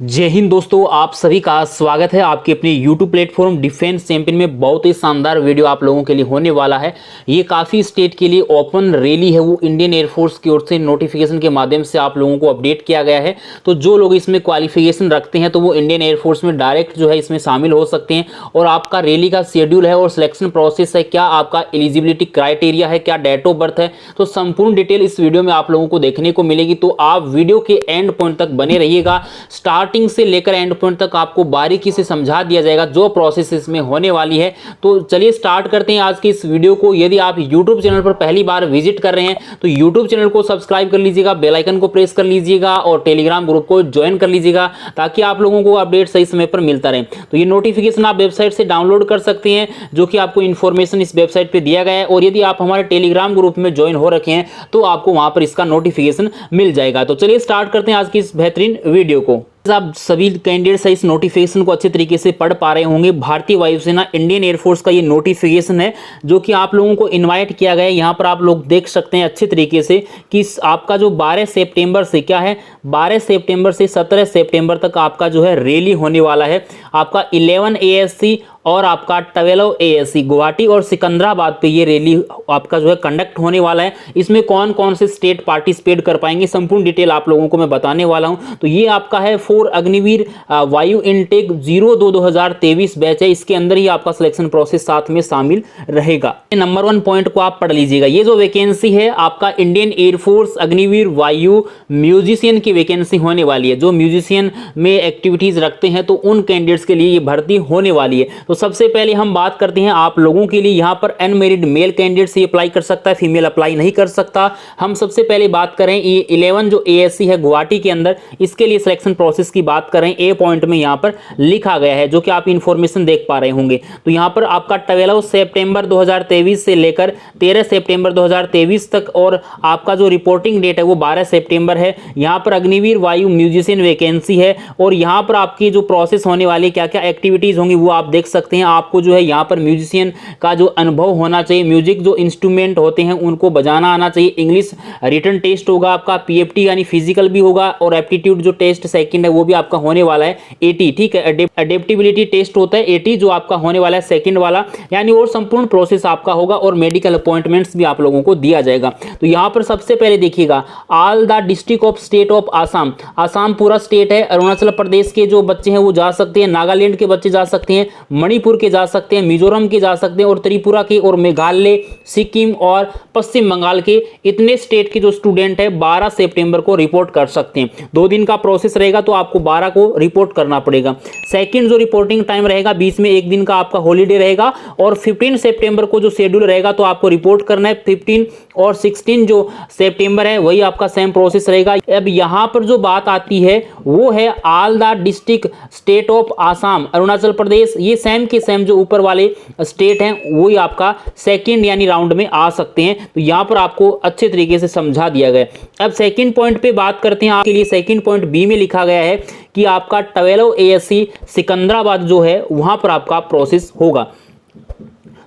जय हिंद दोस्तों, आप सभी का स्वागत है आपके अपने YouTube प्लेटफॉर्म डिफेंस चैंपियन में। बहुत ही शानदार वीडियो आप लोगों के लिए होने वाला है। ये काफ़ी स्टेट के लिए ओपन रैली है, वो इंडियन एयरफोर्स की ओर से नोटिफिकेशन के माध्यम से आप लोगों को अपडेट किया गया है। तो जो लोग इसमें क्वालिफिकेशन रखते हैं तो वो इंडियन एयरफोर्स में डायरेक्ट जो है इसमें शामिल हो सकते हैं। और आपका रैली का शेड्यूल है और सिलेक्शन प्रोसेस है, क्या आपका एलिजिबिलिटी क्राइटेरिया है, क्या डेट ऑफ बर्थ है, तो संपूर्ण डिटेल इस वीडियो में आप लोगों को देखने को मिलेगी। तो आप वीडियो के एंड पॉइंट तक बने रहिएगा। स्टार्टिंग से लेकर एंड पॉइंट तक आपको बारीकी से समझा दिया जाएगा जो प्रोसेस इसमें होने वाली है। तो चलिए स्टार्ट करते हैं आज की इस वीडियो को। यदि आप YouTube चैनल पर पहली बार विजिट कर रहे हैं तो YouTube चैनल को सब्सक्राइब कर लीजिएगा, बेल आइकन को प्रेस कर लीजिएगा और टेलीग्राम ग्रुप को ज्वाइन कर लीजिएगा ताकि आप लोगों को अपडेट सही समय पर मिलता रहे। तो ये नोटिफिकेशन आप वेबसाइट से डाउनलोड कर सकते हैं, जो कि आपको इन्फॉर्मेशन इस वेबसाइट पर दिया गया है। और यदि आप हमारे टेलीग्राम ग्रुप में ज्वाइन हो रखे हैं तो आपको वहां पर इसका नोटिफिकेशन मिल जाएगा। तो चलिए स्टार्ट करते हैं आज की इस बेहतरीन वीडियो को। आप सभी कैंडिडेट्स इस नोटिफिकेशन को अच्छे तरीके से पढ़ पा रहे होंगे। भारतीय वायुसेना इंडियन एयरफोर्स का ये नोटिफिकेशन है जो कि आप लोगों को इनवाइट किया गया है। यहाँ पर आप लोग देख सकते हैं अच्छे तरीके से कि आपका जो 12 सितंबर से क्या है, 12 सितंबर से 17 सितंबर तक आपका जो है रैली होने वाला है। आपका 11 ASC और आपका 12 ASC गुवाहाटी और सिकंदराबाद पे ये रैली आपका जो है कंडक्ट होने वाला है। इसमें कौन कौन से स्टेट पार्टिसिपेट कर पाएंगे, संपूर्ण डिटेल आप लोगों को मैं बताने वाला हूं। तो ये आपका है 4 अग्निवीर वायु इनटेक 02-2023 बैच है। इसके अंदर ही आपका सिलेक्शन प्रोसेस साथ में शामिल रहेगा। नंबर 1 पॉइंट को आप पढ़ लीजिएगा। ये जो वैकेंसी है आपका इंडियन एयरफोर्स अग्निवीर वायु म्यूजिशियन की वैकेंसी होने वाली है। जो म्यूजिशियन में एक्टिविटीज रखते हैं तो उन कैंडिडेट्स के लिए ये भर्ती होने वाली है। तो सबसे पहले हम बात करते हैं आप लोगों के लिए। यहां पर अनमेरिड मेल कैंडिडेट से अप्लाई कर सकता है, फीमेल अप्लाई नहीं कर सकता। हम सबसे पहले बात करें ये 11 जो ASC है गुवाहाटी के अंदर, इसके लिए सिलेक्शन प्रोसेस की बात करें, ए पॉइंट में यहां पर लिखा गया है जो कि आप इंफॉर्मेशन देख पा रहे होंगे। तो यहां पर आपका 12 सितंबर 2023 से लेकर 13 सितंबर 2023 तक और आपका जो रिपोर्टिंग डेट है वो 12 सितंबर है। यहां पर अग्निवीर वायु म्यूजिशियन वैकेंसी है और यहां पर आपकी जो प्रोसेस होने वाली क्या क्या एक्टिविटीज होंगी वो आप देख सकते हैं। आपको जो है यहाँ पर म्यूजिशियन का जो अनुभव होना चाहिए, म्यूजिक जो इंस्ट्रूमेंट होते हैं उनको बजाना आना चाहिए। इंग्लिश रिटन टेस्ट होगा आपका, PFT यानी फिजिकल भी होगा और एप्टीट्यूड जो टेस्ट सेकंड है वो भी आपका होने वाला है AT, ठीक है। अडेप्टिबिलिटी टेस्ट होता है AT जो आपका होने वाला है सेकंड वाला, यानी और संपूर्ण प्रोसेस आपका होगा और मेडिकल अपॉइंटमेंट्स भी आप लोगों को दिया जाएगा। तो यहाँ पर सबसे पहले देखिएगा all the district of state of Assam, Assam पूरा स्टेट है। अरुणाचल प्रदेश के जो बच्चे हैं वो जा सकते हैं, नागालैंड के बच्चे जा सकते हैं, मणिपुर के जा सकते हैं, मिजोरम के जा सकते हैं और त्रिपुरा के और मेघालय, सिक्किम और पश्चिम बंगाल के इतने स्टेट के जो स्टूडेंट है 12 सितंबर को रिपोर्ट कर सकते हैं। 2 दिन का प्रोसेस रहेगा तो आपको 12 को रिपोर्ट करना पड़ेगा। सेकंड जो रिपोर्टिंग टाइम रहेगा, बीच में 1 दिन का आपका हॉलीडे रहेगा और 15 सितंबर को जो शेड्यूल रहेगा तो आपको रिपोर्ट करना है। 15 और 16 जो सितंबर है वही आपका सेम प्रोसेस रहेगा। अब यहां पर जो बात आती है वो है all the district state of Assam, Arunachal Pradesh, ये सेम के सेम जो ऊपर वाले स्टेट हैं वही आपका सेकंड यानी राउंड में आ सकते हैं। तो यहां पर आपको अच्छे तरीके से समझा दिया गया। अब सेकंड पॉइंट पे बात करते हैं। आपके लिए सेकंड पॉइंट बी में लिखा गया है कि आपका 12 ASC सिकंदराबाद जो है वहां पर आपका प्रोसेस होगा।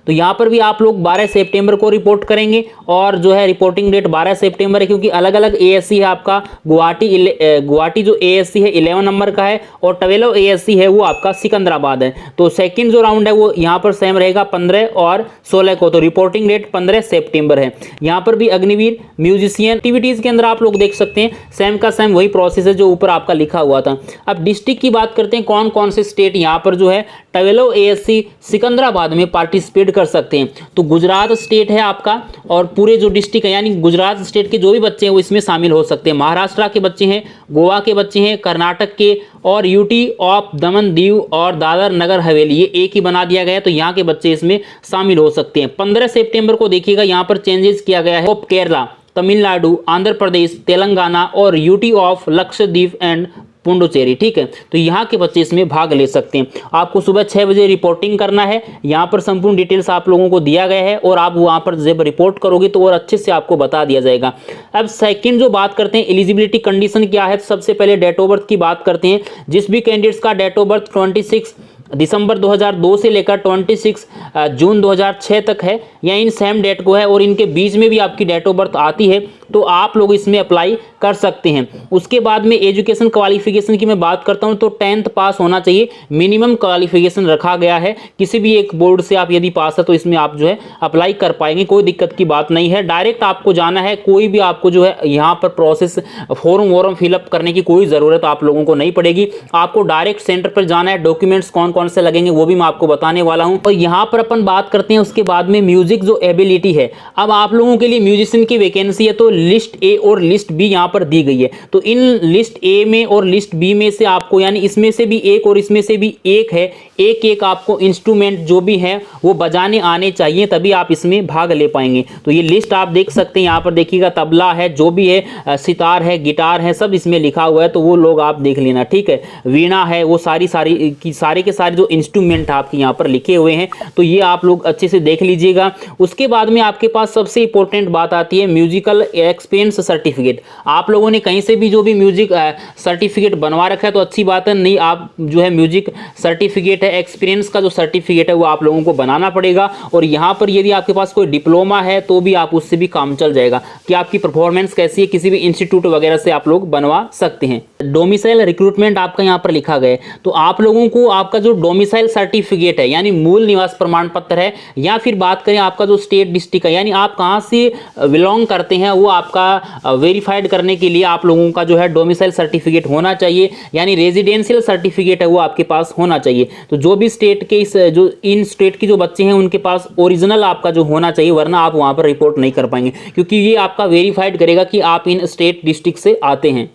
तो यहाँ पर भी आप लोग 12 सितंबर को रिपोर्ट करेंगे और जो है रिपोर्टिंग डेट 12 सितंबर है, क्योंकि अलग अलग ASC है आपका। गुवाहाटी जो ASC है 11 नंबर का है और 12 ASC है वो आपका सिकंदराबाद है। तो सेकंड जो राउंड है वो यहाँ पर सेम रहेगा 15 और 16 को। तो रिपोर्टिंग डेट 15 सितंबर है। यहाँ पर भी अग्निवीर म्यूजिशियन एक्टिविटीज के अंदर आप लोग देख सकते हैं सेम का सेम वही प्रोसेस है जो ऊपर आपका लिखा हुआ था। अब डिस्ट्रिक्ट की बात करते हैं, कौन कौन से स्टेट यहाँ पर जो है 12 ASC सिकंदराबाद में पार्टिसिपेट कर सकते हैं। तो गुजरात स्टेट है आपका और पूरे जो डिस्ट्रिक्ट है यानी गुजरात स्टेट के जो भी बच्चे हैं वो इसमें शामिल हो सकते हैं। महाराष्ट्र के बच्चे हैं, गोवा के बच्चे हैं, कर्नाटक के और UT ऑफ दमन दीव और दादर नगर हवेली, ये एक ही बना दिया गया है। तो यहाँ के बच्चे इसमें शामिल हो सकते हैं। 15 सितंबर को देखिएगा यहाँ पर चेंजेस किया गया है। ऑफ केरला, तमिलनाडु, आंध्र प्रदेश, तेलंगाना और UT of Lakshadweep and Puducherry, ठीक है। तो यहाँ के बच्चे इसमें भाग ले सकते हैं। आपको सुबह 6 बजे रिपोर्टिंग करना है। यहाँ पर संपूर्ण डिटेल्स आप लोगों को दिया गया है और आप वहाँ पर जब रिपोर्ट करोगे तो और अच्छे से आपको बता दिया जाएगा। अब सेकंड जो बात करते हैं एलिजिबिलिटी कंडीशन क्या है, तो सबसे पहले डेट ऑफ बर्थ की बात करते हैं। जिस भी कैंडिडेट्स का डेट ऑफ बर्थ 26 दिसंबर 2002 से लेकर 26 जून 2006 तक है, या इन सेम डेट को है और इनके बीच में भी आपकी डेट ऑफ बर्थ आती है तो आप लोग इसमें अप्लाई कर सकते हैं। उसके बाद में एजुकेशन क्वालिफिकेशन की मैं बात करता हूं तो 10th पास होना चाहिए, मिनिमम क्वालिफिकेशन रखा गया है। किसी भी एक बोर्ड से आप यदि पास है तो इसमें आप जो है अप्लाई कर पाएंगे, कोई दिक्कत की बात नहीं है। डायरेक्ट आपको जाना है, कोई भी आपको जो है यहाँ पर प्रोसेस फॉर्म वॉर्म फिलअप करने की कोई ज़रूरत आप लोगों को नहीं पड़ेगी। आपको डायरेक्ट सेंटर पर जाना है। डॉक्यूमेंट्स कौन कौन से लगेंगे वो भी मैं आपको बताने वाला हूँ। और यहाँ पर अपन बात करते हैं उसके बाद में म्यूजिक जो एबिलिटी है। अब आप लोगों के लिए म्यूजिशियन की वैकेंसी है तो लिस्ट ए और लिस्ट बी यहाँ पर दी गई है। तो इन लिस्ट ए में और लिस्ट बी में से आपको, यानी इसमें से भी एक और इसमें से भी एक है, एक एक आपको इंस्ट्रूमेंट जो भी है वो बजाने आने चाहिए, तभी आप इसमें भाग ले पाएंगे। तो ये लिस्ट आप देख सकते हैं, यहाँ पर देखिएगा तबला है, जो भी है, सितार है, गिटार है, सब इसमें लिखा हुआ है, तो वो लोग आप देख लेना, ठीक है। वीणा है, वो सारे के सारे जो इंस्ट्रूमेंट आपके यहाँ पर लिखे हुए हैं, तो ये आप लोग अच्छे से देख लीजिएगा। उसके बाद में आपके पास सबसे इंपॉर्टेंट बात आती है म्यूजिकल एक्सपीरियंस सर्टिफिकेट। आप लोगों ने कहीं से भी जो भी म्यूजिक सर्टिफिकेट बनवा रखा है तो अच्छी बात है, नहीं आप जो है म्यूजिक सर्टिफिकेट है, एक्सपीरियंस का जो सर्टिफिकेट है वो आप लोगों को बनाना पड़ेगा। और यहाँ पर यदि आपके पास कोई डिप्लोमा है तो भी आप उससे भी काम चल जाएगा कि आपकी परफॉर्मेंस कैसी है, किसी भी इंस्टीट्यूट वगैरह से आप लोग बनवा सकते हैं। डोमिसाइल रिक्रूटमेंट आपका यहाँ पर लिखा गया है, तो आप लोगों को आपका जो डोमिसाइल सर्टिफिकेट है यानी मूल निवास प्रमाण पत्र है, या फिर बात करें आपका जो स्टेट डिस्ट्रिक्ट है यानी आप कहाँ से बिलोंग करते हैं, वो आपका वेरीफाइड करने के लिए आप लोगों का जो है डोमिसाइल सर्टिफिकेट होना चाहिए, यानी रेजिडेंशियल सर्टिफिकेट है वो आपके पास होना चाहिए। तो जो भी स्टेट के जो इन स्टेट के जो बच्चे हैं उनके पास ओरिजिनल आपका जो होना चाहिए, वरना आप वहाँ पर रिपोर्ट नहीं कर पाएंगे, क्योंकि ये आपका वेरीफाइड करेगा कि आप इन स्टेट डिस्ट्रिक्ट से आते हैं।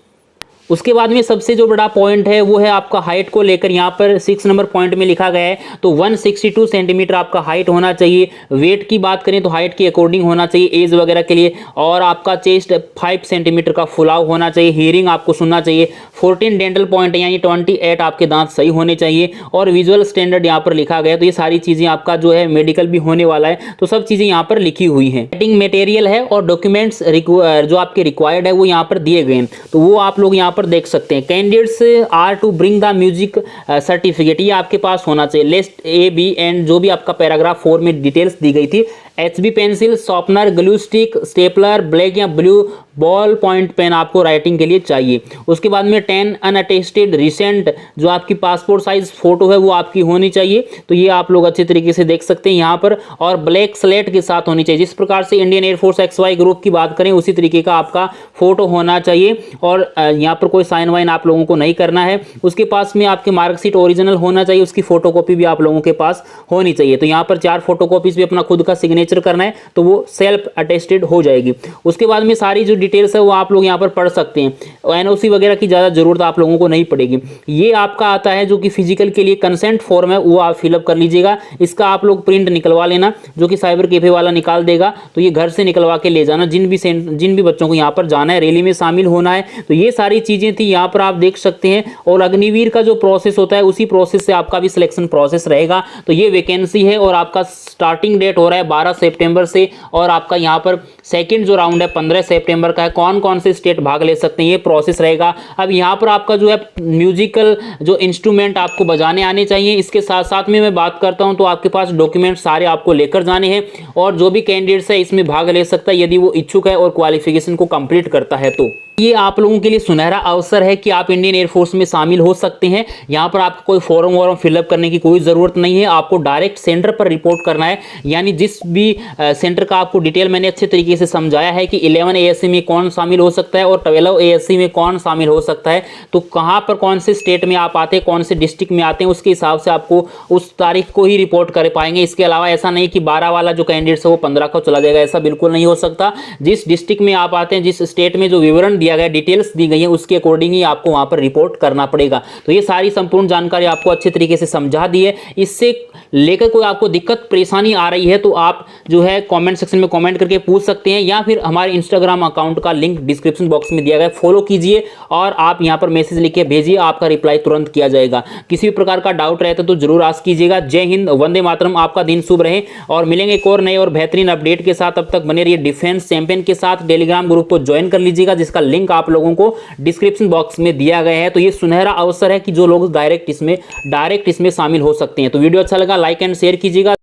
उसके बाद में सबसे जो बड़ा पॉइंट है वो है आपका हाइट को लेकर, यहाँ पर 6 नंबर पॉइंट में लिखा गया है, तो 162 सेंटीमीटर आपका हाइट होना चाहिए। वेट की बात करें तो हाइट के अकॉर्डिंग होना चाहिए एज वगैरह के लिए, और आपका चेस्ट 5 सेंटीमीटर का फुलाव होना चाहिए। हियरिंग आपको सुनना चाहिए। 14 डेंटल पॉइंट यानी 28 आपके दांत सही होने चाहिए, और विजुअल स्टैंडर्ड यहाँ पर लिखा गया है। तो ये सारी चीज़ें आपका जो है मेडिकल भी होने वाला है, तो सब चीज़ें यहाँ पर लिखी हुई हैं। राइटिंग मटेरियल है और डॉक्यूमेंट्स जो आपके रिक्वायर्ड है वो यहाँ पर दिए गए हैं, तो वो आप लोग यहाँ पर देख सकते हैं। Candidates are to bring the music certificate, ये आपके पास होना चाहिए। लिस्ट ए बी एंड जो भी आपका पैराग्राफ 4 में डिटेल्स दी गई थी, HB pencil, sharpener, glue stick, stapler, black या ब्लू बॉल पॉइंट पेन आपको राइटिंग के लिए चाहिए। उसके बाद में 10 अनअटेस्टेड रिसेंट जो आपकी पासपोर्ट साइज फोटो है वो आपकी होनी चाहिए, तो ये आप लोग अच्छे तरीके से देख सकते हैं यहाँ पर, और ब्लैक स्लेट के साथ होनी चाहिए। जिस प्रकार से इंडियन एयरफोर्स XY ग्रुप की बात करें उसी तरीके का आपका फोटो होना चाहिए, और यहाँ पर कोई साइन वाइन आप लोगों को नहीं करना है। उसके पास में आपके मार्कशीट ओरिजिनल होना चाहिए, उसकी फोटोकॉपी भी आप लोगों के पास होनी चाहिए। तो यहाँ पर 4 फोटोकॉपीज भी अपना खुद का सिग्नेचर करना है, तो वो सेल्फ अटेस्टेड हो जाएगी। उसके बाद में सारी जो डिटेल्स है वो आप लोग यहाँ पर पढ़ सकते हैं। NOC वगैरह की ज़्यादा जरूरत आप लोगों को नहीं पड़ेगी। ये आपका आता है जो कि फिजिकल के लिए कंसेंट फॉर्म है, वो आप फिलअप कर लीजिएगा। इसका आप लोग प्रिंट निकलवा लेना, जो कि साइबर कैफे वाला निकाल देगा, तो ये घर से निकलवा के ले जाना। जिन भी बच्चों को यहाँ पर जाना है, रैली में शामिल होना है, तो ये सारी चीज़ें थी यहाँ पर आप देख सकते हैं। और अग्निवीर का जो प्रोसेस होता है उसी प्रोसेस से आपका भी सिलेक्शन प्रोसेस रहेगा। तो ये वैकेंसी है और आपका स्टार्टिंग डेट हो रहा है 12 सितंबर से, और आपका यहाँ पर सेकंड जो राउंड है 15 सितंबर का है। कौन कौन से स्टेट भाग ले सकते हैं ये प्रोसेस रहेगा। अब यहाँ पर आपका जो है म्यूजिकल जो इंस्ट्रूमेंट आपको बजाने आने चाहिए। इसके साथ साथ में मैं बात करता हूँ तो आपके पास डॉक्यूमेंट सारे आपको लेकर जाने हैं, और जो भी कैंडिडेट्स है इसमें भाग ले सकता है यदि वो इच्छुक है और क्वालिफिकेशन को कंप्लीट करता है। तो ये आप लोगों के लिए सुनहरा अवसर है कि आप इंडियन एयरफोर्स में शामिल हो सकते हैं। यहाँ पर आपको कोई फॉर्म वॉर्म फिलअप करने की कोई ज़रूरत नहीं है, आपको डायरेक्ट सेंटर पर रिपोर्ट करना है। यानी जिस भी सेंटर का आपको डिटेल मैंने अच्छे तरीके से समझाया है कि 11 ASC में कौन शामिल हो सकता है और 12 ASC में कौन शामिल हो सकता है, तो कहाँ पर कौन से स्टेट में आप आते हैं, कौन से डिस्ट्रिक्ट में आते हैं, उसके हिसाब से आपको उस तारीख को ही रिपोर्ट कर पाएंगे। इसके अलावा ऐसा नहीं कि 12 वाला जो कैंडिडेट है वो 15 को चला जाएगा, ऐसा बिल्कुल नहीं हो सकता। जिस डिस्ट्रिक्ट में आप आते हैं, जिस स्टेट में जो विवरण दिया गया, डिटेल्स दी गई है, उसके अकॉर्डिंग ही आपको वहां पर रिपोर्ट करना पड़ेगा। तो ये सारी संपूर्ण जानकारी आपको अच्छे तरीके से समझा दी है। इससे लेकर कोई आपको दिक्कत परेशानी आ रही है तो आप जो है कमेंट सेक्शन में कमेंट करके पूछ सकते हैं, या फिर हमारे इंस्टाग्राम अकाउंट का लिंक डिस्क्रिप्शन बॉक्स में दिया गया है, फॉलो कीजिए और आप यहां पर मैसेज लिख के भेजिए, आपका रिप्लाई तुरंत किया जाएगा। किसी भी प्रकार का डाउट रहता तो जरूर आस्क कीजिएगा। जय हिंद, वंदे मातरम, आपका दिन शुभ रहे, और मिलेंगे एक और नए और बेहतरीन अपडेट के साथ। तब तक बने रहिए डिफेंस चैंपियन के साथ। टेलीग्राम ग्रुप को ज्वाइन कर लीजिएगा, जिसका लिंक आप लोगों को डिस्क्रिप्शन बॉक्स में दिया गया है। तो ये सुनहरा अवसर है कि जो लोग डायरेक्ट इसमें शामिल हो सकते हैं। तो वीडियो अच्छा लगा लाइक एंड शेयर कीजिएगा।